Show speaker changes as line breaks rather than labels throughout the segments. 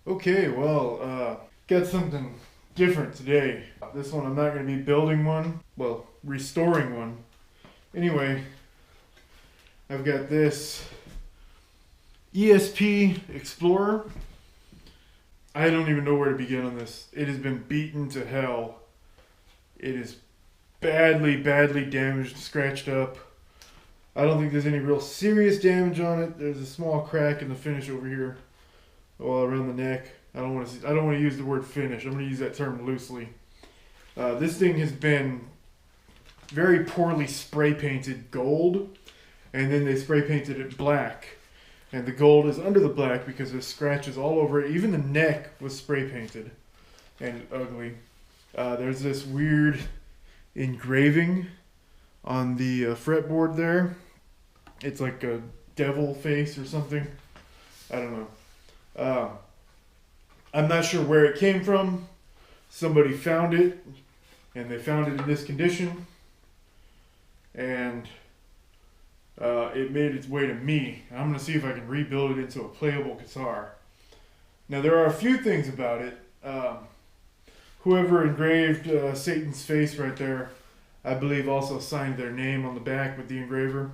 Okay, got something different today. This one I'm not going to be building one, well, restoring one. Anyway, I've got this ESP Explorer. I don't even know where to begin on this. It has been beaten to hell. It is badly damaged, scratched up. I don't think there's any real serious damage on it. There's a small crack in the finish over here, well, around the neck. I don't want to use the word finish. I'm going to use that term loosely. This thing has been very poorly spray painted gold, and then they spray painted it black. And the gold is under the black because there's scratches all over it. Even the neck was spray painted and ugly. There's this weird engraving on the fretboard there. It's like a devil face or something. I don't know. I'm not sure where it came from. Somebody found it, and they found it in this condition, and it made its way to me. I'm going to see if I can rebuild it into a playable guitar. Now, there are a few things about it. Whoever engraved Satan's face right there, I believe also signed their name on the back with the engraver.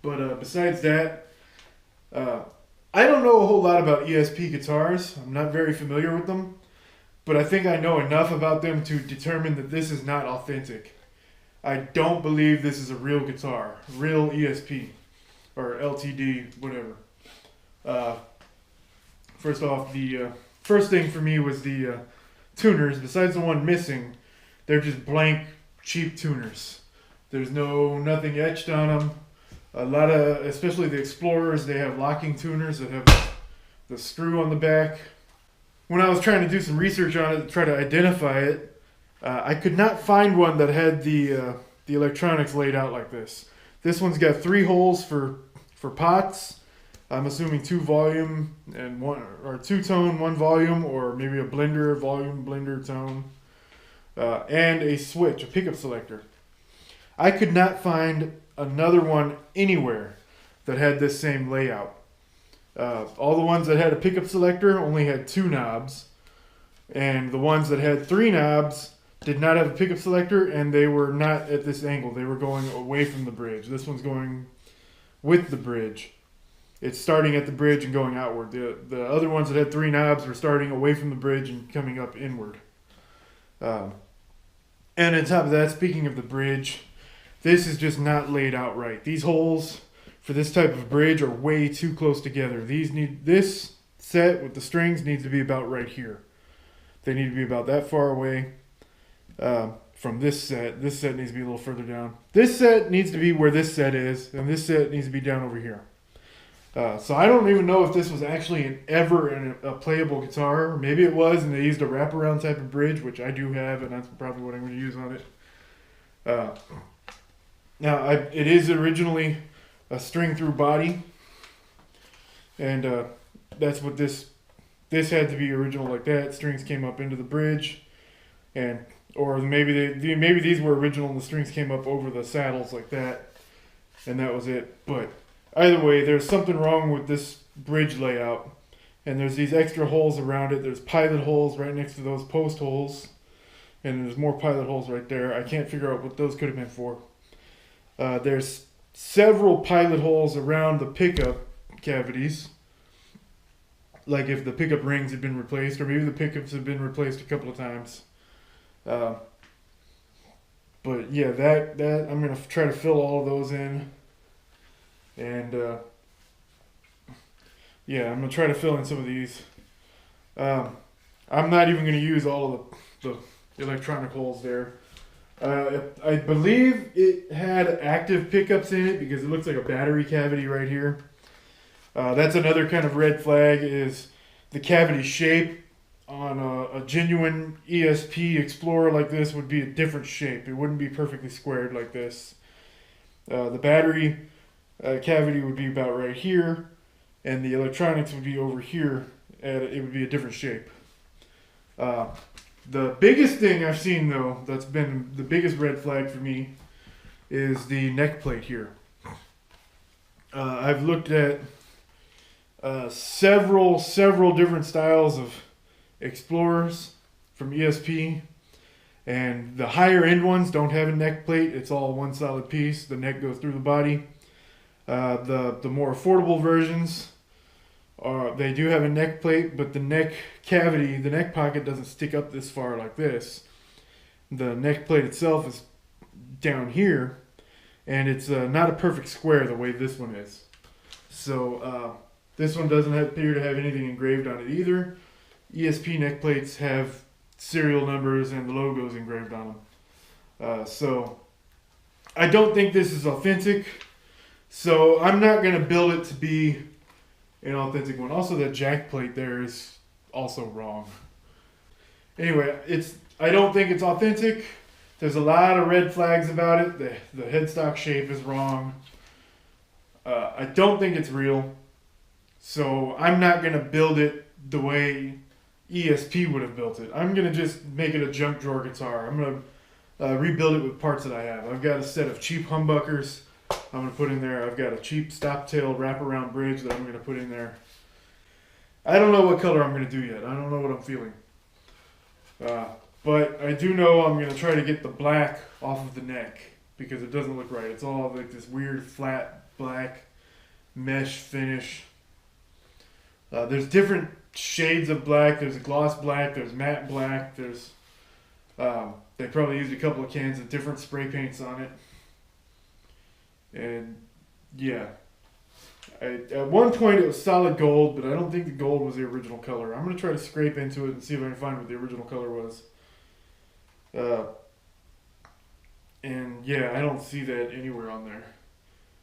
But besides that, I don't know a whole lot about ESP guitars. I'm not very familiar with them. But I think I know enough about them to determine that this is not authentic. I don't believe this is a real guitar, real ESP, or LTD, whatever. First off, the first thing for me was the tuners. Besides the one missing, they're just blank, cheap tuners. There's nothing etched on them. A lot of, especially the Explorers, they have locking tuners that have the screw on the back. When I was trying to do some research on it to try to identify it, I could not find one that had the electronics laid out like this. This one's got 3 holes for pots. I'm assuming 2 volume and 2 tone, 1 volume, or maybe a blender, volume, blender, tone, and a switch, a pickup selector. I could not find another one anywhere that had this same layout. All the ones that had a pickup selector only had 2 knobs, and the ones that had 3 knobs did not have a pickup selector, and they were not at this angle. They were going away from the bridge. This one's going with the bridge. It's starting at the bridge and going outward. The other ones that had 3 knobs were starting away from the bridge and coming up inward. And on top of that, speaking of the bridge, this is just not laid out right. These holes for this type of bridge are way too close together. This set with the strings needs to be about right here. They need to be about that far away from this set. This set needs to be a little further down. This set needs to be where this set is, and this set needs to be down over here. So I don't even know if this was actually ever a playable guitar. Maybe it was, and they used a wraparound type of bridge, which I do have, and that's probably what I'm going to use on it. Now, it is originally a string-through body, and that's what this had to be original like that. Strings came up into the bridge, or maybe these were original and the strings came up over the saddles like that, and that was it. But either way, there's something wrong with this bridge layout, and there's these extra holes around it. There's pilot holes right next to those post holes, and there's more pilot holes right there. I can't figure out what those could have been for. There's several pilot holes around the pickup cavities, like if the pickup rings had been replaced, or maybe the pickups have been replaced a couple of times. But yeah, that I'm gonna try to fill all of those in, and yeah, I'm gonna try to fill in some of these. I'm not even gonna use all of the electronic holes there. I believe it had active pickups in it because it looks like a battery cavity right here. That's another kind of red flag, is the cavity shape on a genuine ESP Explorer like this would be a different shape. It wouldn't be perfectly squared like this. The battery cavity would be about right here, and the electronics would be over here, and it would be a different shape. The biggest thing I've seen, though, that's been the biggest red flag for me is the neck plate here. I've looked at Several different styles of Explorers from ESP, and the higher end ones don't have a neck plate. It's all one solid piece. The neck goes through the body. The more affordable versions they do have a neck plate, but the neck cavity, the neck pocket doesn't stick up this far like this. The neck plate itself is down here, and it's not a perfect square the way this one is. So this one doesn't appear to have anything engraved on it either. ESP neck plates have serial numbers and the logos engraved on them. So I don't think this is authentic. So I'm not going to build it to be an authentic one. Also, that jack plate there is also wrong. Anyway, I don't think it's authentic. There's a lot of red flags about it. The headstock shape is wrong. I don't think it's real. So I'm not going to build it the way ESP would have built it. I'm going to just make it a junk drawer guitar. I'm going to rebuild it with parts that I have. I've got a set of cheap humbuckers I'm going to put in there. I've got a cheap stop tail wraparound bridge that I'm going to put in there. I don't know what color I'm going to do yet. I don't know what I'm feeling. But I do know I'm going to try to get the black off of the neck because it doesn't look right. It's all like this weird flat black mesh finish. There's different shades of black. There's a gloss black. There's matte black. There's they probably used a couple of cans of different spray paints on it. And yeah, at one point it was solid gold, but I don't think the gold was the original color. I'm going to try to scrape into it and see if I can find what the original color was. And yeah, I don't see that anywhere on there.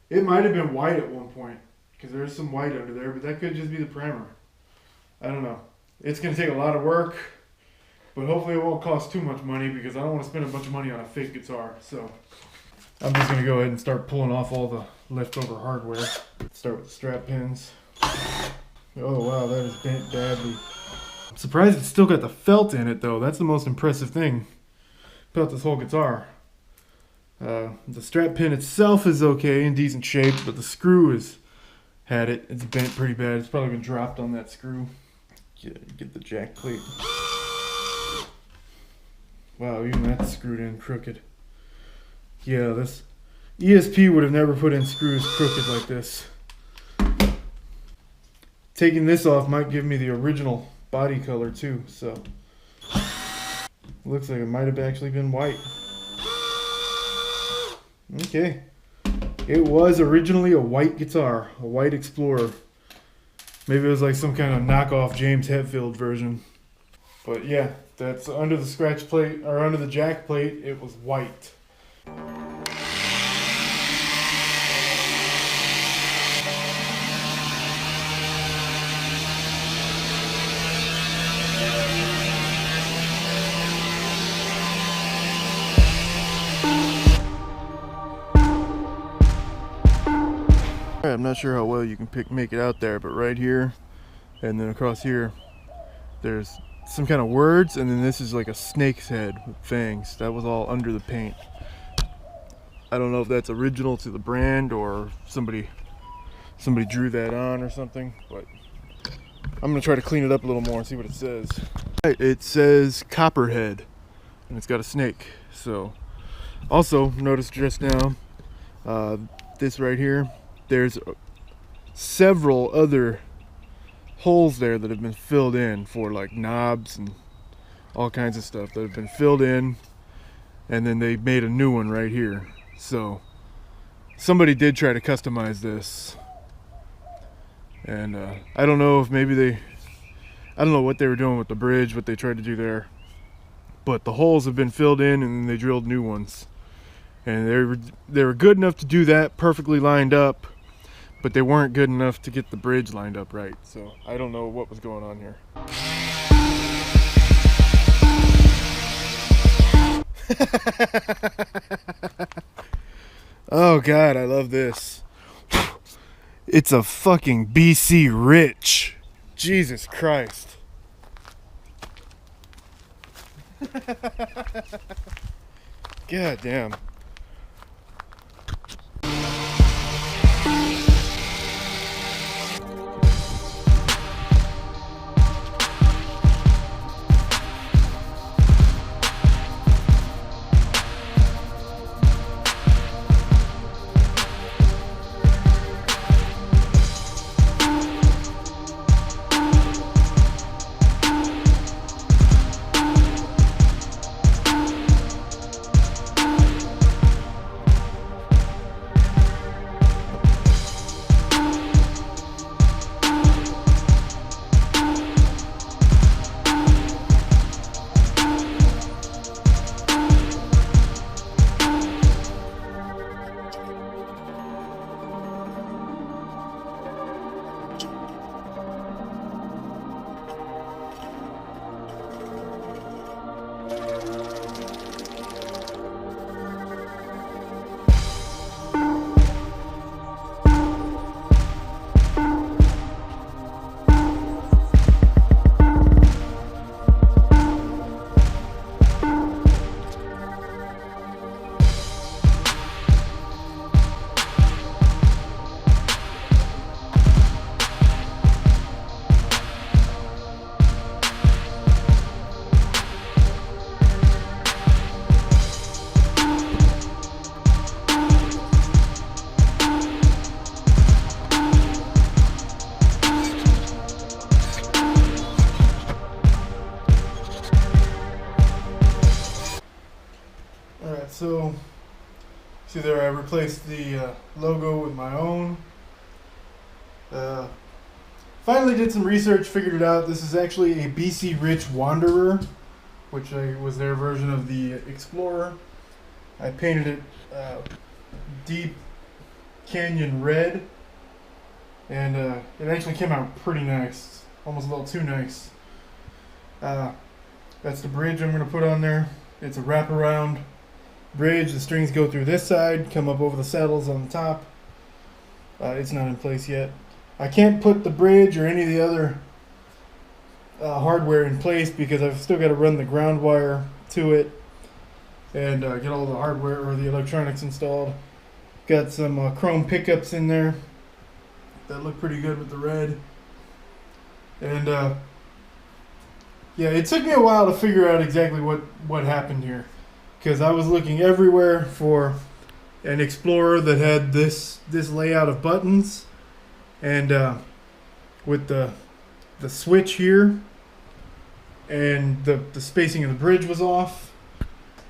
It might have been white at one point, because there's some white under there, but that could just be the primer. I don't know. It's going to take a lot of work, but hopefully it won't cost too much money, because I don't want to spend a bunch of money on a fake guitar. So I'm just going to go ahead and start pulling off all the leftover hardware. Start with the strap pins. Oh wow, that is bent badly. I'm surprised it's still got the felt in it though. That's the most impressive thing about this whole guitar. The strap pin itself is okay, in decent shape, but the screw has had it. It's bent pretty bad. It's probably been dropped on that screw. Get the jack plate. Wow, even that's screwed in crooked. Yeah, this ESP would have never put in screws crooked like this. Taking this off might give me the original body color too, so looks like it might have actually been white. Okay, it was originally a white guitar, a white Explorer. Maybe it was like some kind of knockoff James Hetfield version. But yeah, that's under the scratch plate, or under the jack plate, it was white. I'm not sure how well you can make it out there, but right here and then across here there's some kind of words, and then this is like a snake's head with fangs. That was all under the paint. I don't know if that's original to the brand or somebody drew that on or something, but I'm gonna try to clean it up a little more and see what it says. It says Copperhead and it's got a snake. So also notice just now this right here, there's several other holes there that have been filled in for like knobs and all kinds of stuff that have been filled in, and then they made a new one right here. So somebody did try to customize this, and I don't know if maybe I don't know what they were doing with the bridge, what they tried to do there, but the holes have been filled in and then they drilled new ones, and they were good enough to do that, perfectly lined up, but they weren't good enough to get the bridge lined up right. So I don't know what was going on here. Oh God, I love this. It's a fucking BC Rich. Jesus Christ. God damn. See there, I replaced the logo with my own. Finally did some research, figured it out. This is actually a BC Rich Wanderer, which was their version of the Explorer. I painted it deep canyon red, and it actually came out pretty nice, almost a little too nice. That's the bridge I'm going to put on there. It's a wraparound bridge. The strings go through this side, come up over the saddles on the top. It's not in place yet. I can't put the bridge or any of the other hardware in place because I've still got to run the ground wire to it and get all the hardware or the electronics installed. Got some chrome pickups in there that look pretty good with the red. And yeah, it took me a while to figure out exactly what happened here, because I was looking everywhere for an Explorer that had this layout of buttons, and with the switch here, and the spacing of the bridge was off.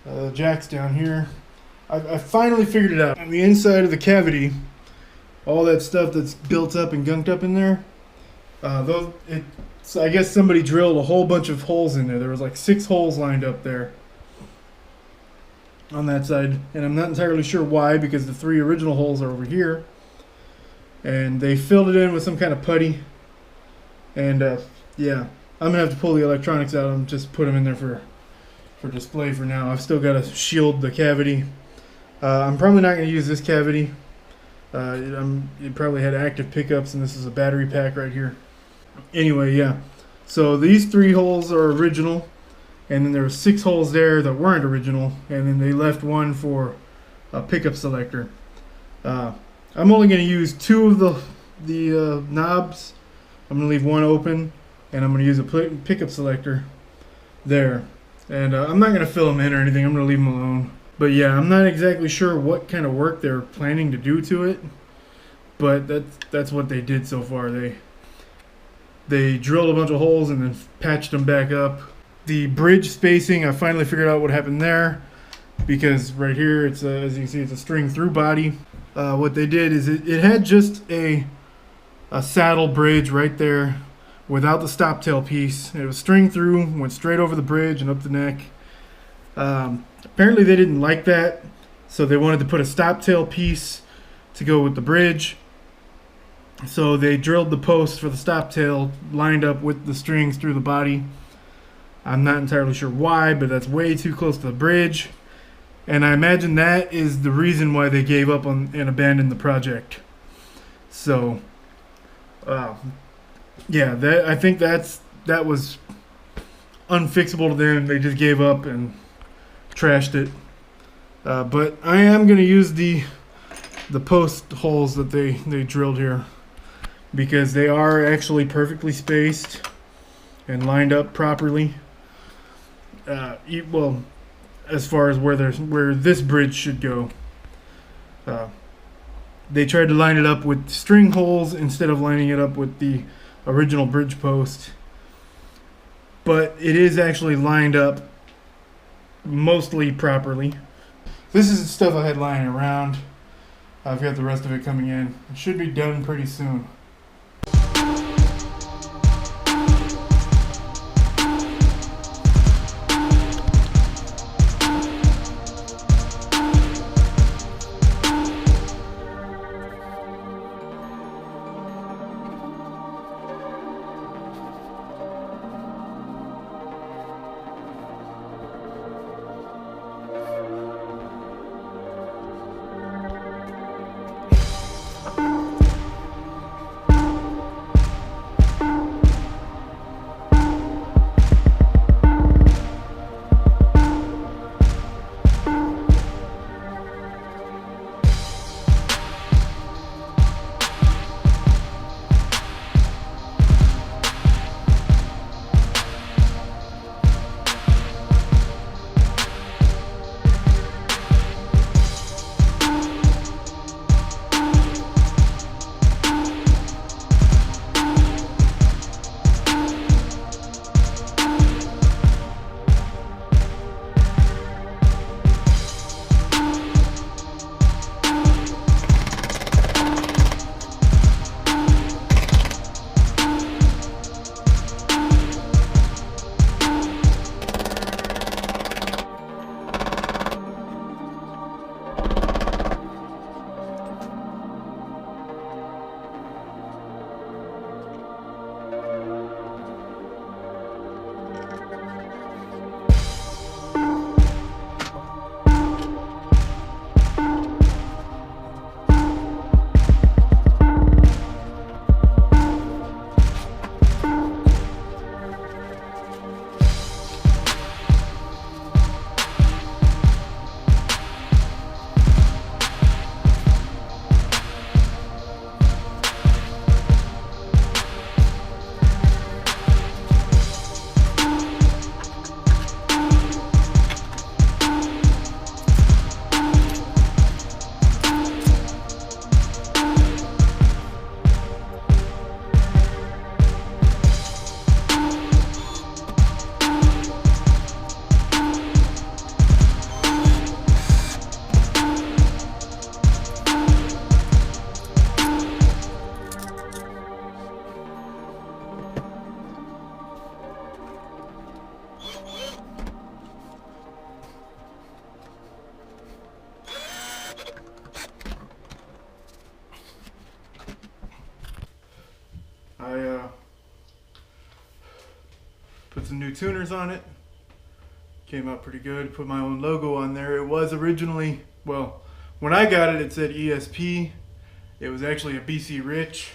The jack's down here. I finally figured it out. On the inside of the cavity, all that stuff that's built up and gunked up in there, so I guess somebody drilled a whole bunch of holes in there. There was like 6 holes lined up there on that side, and I'm not entirely sure why, because the 3 original holes are over here, and they filled it in with some kind of putty. And yeah, I'm gonna have to pull the electronics out and just put them in there for display for now. I've still got to shield the cavity. I'm probably not going to use this cavity. It probably had active pickups, and this is a battery pack right here. Anyway, yeah. So these 3 holes are original, and then there were 6 holes there that weren't original, and then they left one for a pickup selector. I'm only going to use 2 of the knobs. I'm going to leave one open, and I'm going to use a pickup selector there. And I'm not going to fill them in or anything. I'm going to leave them alone. But yeah, I'm not exactly sure what kind of work they're planning to do to it, but that's what they did so far. They drilled a bunch of holes and then patched them back up. The bridge spacing, I finally figured out what happened there, because right here, it's as you can see, it's a string through body. What they did is it had just a saddle bridge right there without the stop tail piece. It was string through, went straight over the bridge and up the neck. Apparently they didn't like that, so they wanted to put a stop tail piece to go with the bridge. So they drilled the post for the stop tail lined up with the strings through the body. I'm not entirely sure why, but that's way too close to the bridge. And I imagine that is the reason why they gave up on and abandoned the project. So, yeah, I think that was unfixable to them. They just gave up and trashed it. But I am going to use the post holes that they drilled here, because they are actually perfectly spaced and lined up properly. Well, as far as where this bridge should go. They tried to line it up with string holes instead of lining it up with the original bridge post, but it is actually lined up mostly properly. This is the stuff I had lying around. I've got the rest of it coming in. It should be done pretty soon. put some new tuners on it. Came out pretty good. Put my own logo on there. It was originally, well, when I got it, it said ESP. It was actually a BC Rich.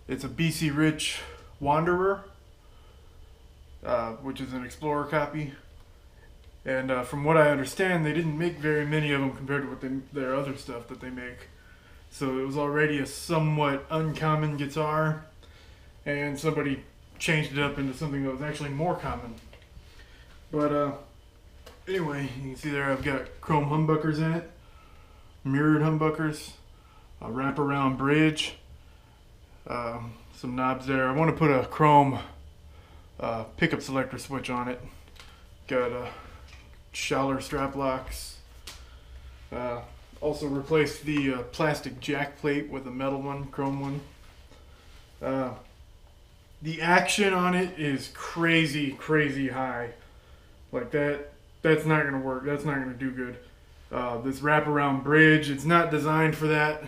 It's a BC Rich Wanderer, which is an Explorer copy. And from what I understand, they didn't make very many of them compared to what their other stuff that they make. So it was already a somewhat uncommon guitar, and somebody changed it up into something that was actually more common. But anyway, you can see there I've got chrome humbuckers in it, mirrored humbuckers, a wraparound bridge, some knobs there. I want to put a chrome pickup selector switch on it. Got Schaller strap locks. Also replaced the plastic jack plate with a metal one, chrome one. The action on it is crazy, crazy high. Like that's not gonna work. That's not gonna do good. This wraparound bridge, it's not designed for that.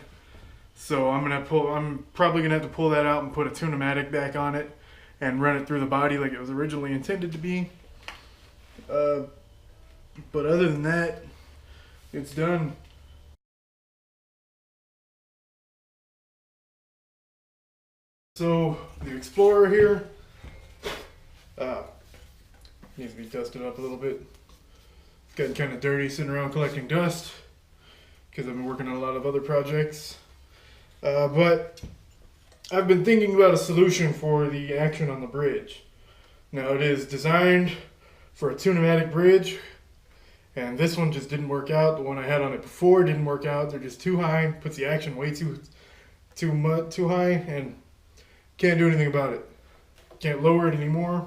So I'm probably gonna have to pull that out and put a tune-o-matic back on it and run it through the body like it was originally intended to be. But other than that, it's done. So the Explorer here needs to be dusted up a little bit. It's getting kind of dirty sitting around collecting dust because I've been working on a lot of other projects. But I've been thinking about a solution for the action on the bridge. Now it is designed for a tune-o-matic bridge, and this one just didn't work out. The one I had on it before didn't work out. They're just too high, puts the action way too high, and can't do anything about it. Can't lower it anymore.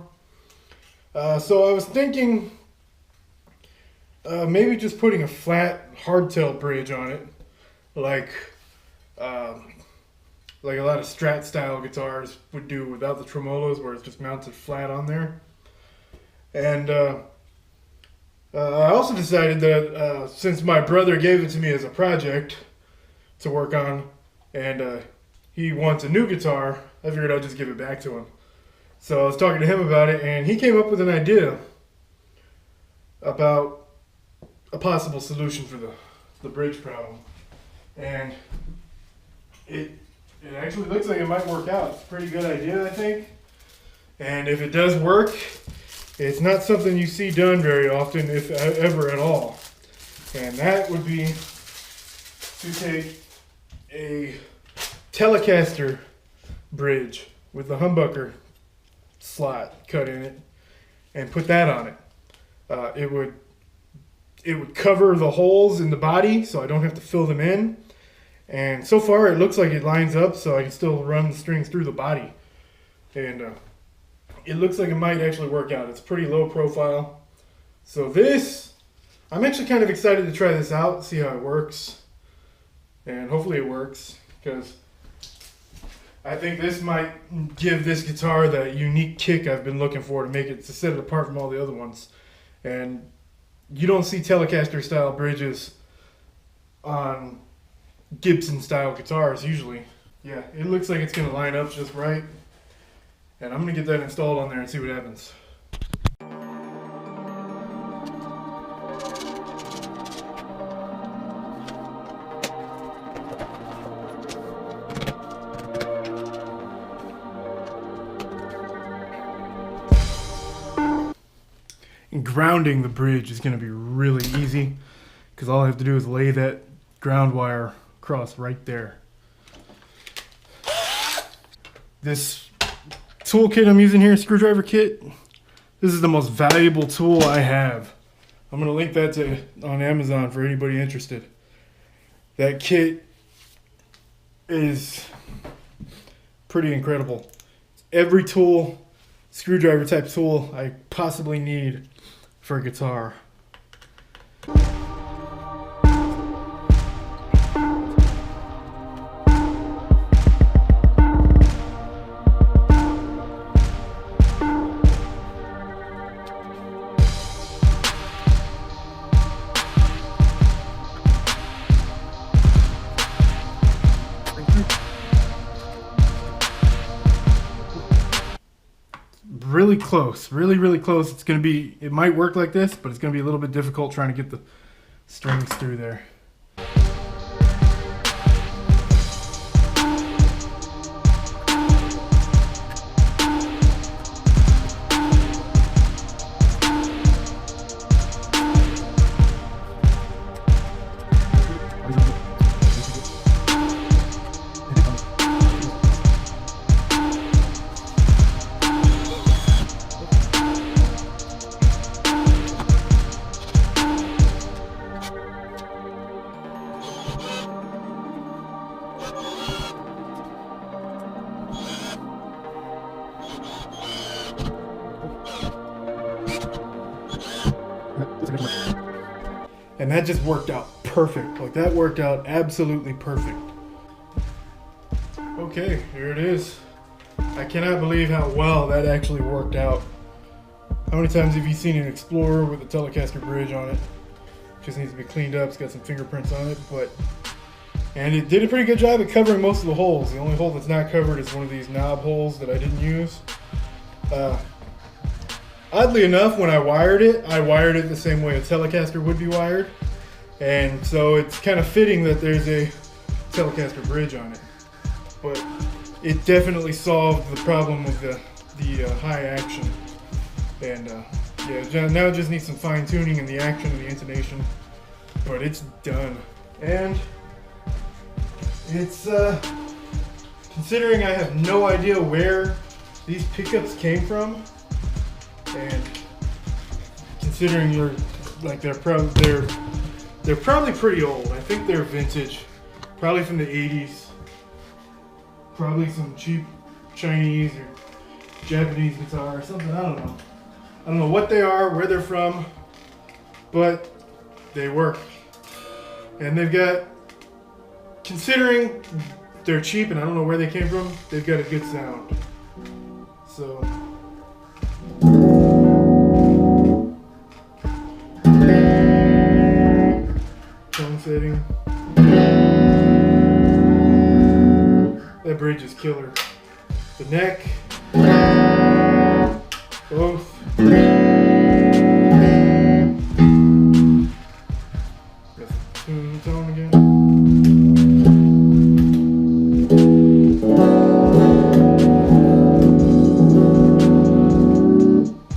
So I was thinking maybe just putting a flat hardtail bridge on it, like a lot of Strat style guitars would do without the tremolos, where it's just mounted flat on there. And I also decided that since my brother gave it to me as a project to work on, and he wants a new guitar, I figured I'd just give it back to him. So I was talking to him about it, and he came up with an idea about a possible solution for the bridge problem. And it actually looks like it might work out. It's a pretty good idea, I think. And if it does work, it's not something you see done very often, if ever at all. And that would be to take a Telecaster bridge with the humbucker slot cut in it and put that on it. It would cover the holes in the body so I don't have to fill them in. And so far it looks like it lines up so I can still run the strings through the body. And it looks like it might actually work out. It's pretty low profile. So this, I'm actually kind of excited to try this out, see how it works. And hopefully it works, because I think this might give this guitar that unique kick I've been looking for to set it apart from all the other ones. And you don't see Telecaster style bridges on Gibson style guitars usually. Yeah, it looks like it's gonna line up just right. And I'm gonna get that installed on there and see what happens. And grounding the bridge is going to be really easy, because all I have to do is lay that ground wire across right there. This toolkit I'm using here, screwdriver kit, this is the most valuable tool I have. I'm going to link that on Amazon for anybody interested. That kit is pretty incredible. Every tool, screwdriver type tool I possibly need for a guitar. really close, really close. It's gonna be, it might work like this, but it's gonna be a little bit difficult trying to get the strings through there. And that just worked out perfect. Like, that worked out absolutely perfect. Okay, here it is. I cannot believe how well that actually worked out. How many times have you seen an Explorer with a Telecaster bridge on it? Just needs to be cleaned up. It's got some fingerprints on it, and it did a pretty good job at covering most of the holes. The only hole that's not covered is one of these knob holes that I didn't use. Oddly enough, when I wired it the same way a Telecaster would be wired. And so it's kind of fitting that there's a Telecaster bridge on it. But it definitely solved the problem with the high action. And yeah, now it just needs some fine tuning in the action and the intonation. But it's done. And it's, considering I have no idea where these pickups came from, and considering they're probably pretty old. I think they're vintage, probably from the 80s. Probably some cheap Chinese or Japanese guitar or something. I don't know. I don't know what they are, where they're from, but they work. And they've got, considering they're cheap and I don't know where they came from, they've got a good sound. So. Tone setting. That bridge is killer. The neck. Both. Let's tune the tone again.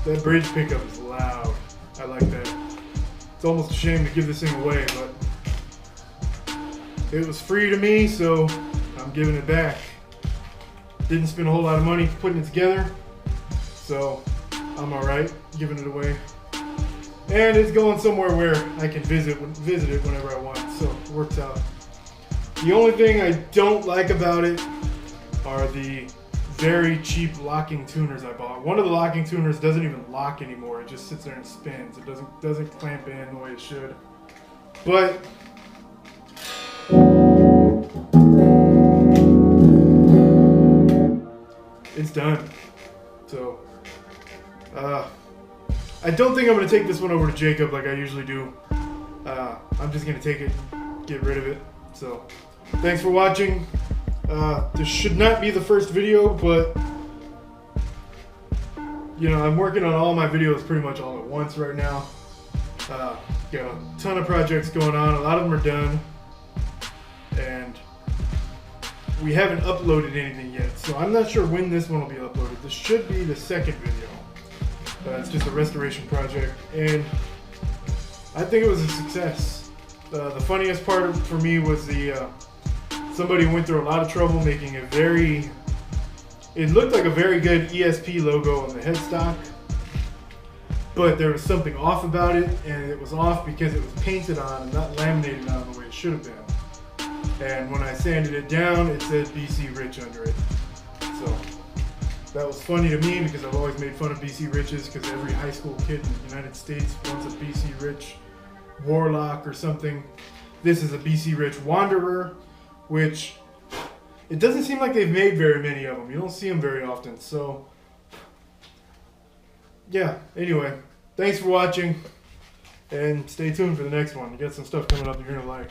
That bridge pickup is loud. I like that. It's almost a shame to give this thing away, but it was free to me, so I'm giving it back. Didn't spend a whole lot of money putting it together, so I'm alright giving it away. And it's going somewhere where I can visit it whenever I want, so it works out. The only thing I don't like about it are the very cheap locking tuners I bought. One of the locking tuners doesn't even lock anymore. It just sits there and spins. It doesn't clamp in the way it should. But it's done. So I don't think I'm going to take this one over to Jacob like I usually do. I'm just going to take it, get rid of it. So thanks for watching. This should not be the first video, but you know, I'm working on all my videos pretty much all at once right now. Got a ton of projects going on. A lot of them are done, and we haven't uploaded anything yet, so I'm not sure when this one will be uploaded. This should be the second video. It's just a restoration project, and I think it was a success. The funniest part for me was somebody went through a lot of trouble making it looked like a very good ESP logo on the headstock, but there was something off about it, and it was off because it was painted on and not laminated on the way it should have been. And when I sanded it down, it said BC Rich under it. So that was funny to me because I've always made fun of BC Riches, because every high school kid in the United States wants a BC Rich Warlock or something. This is a BC Rich Wanderer, which it doesn't seem like they've made very many of them. You don't see them very often. So yeah, anyway, thanks for watching, and stay tuned for the next one. You got some stuff coming up you're gonna like.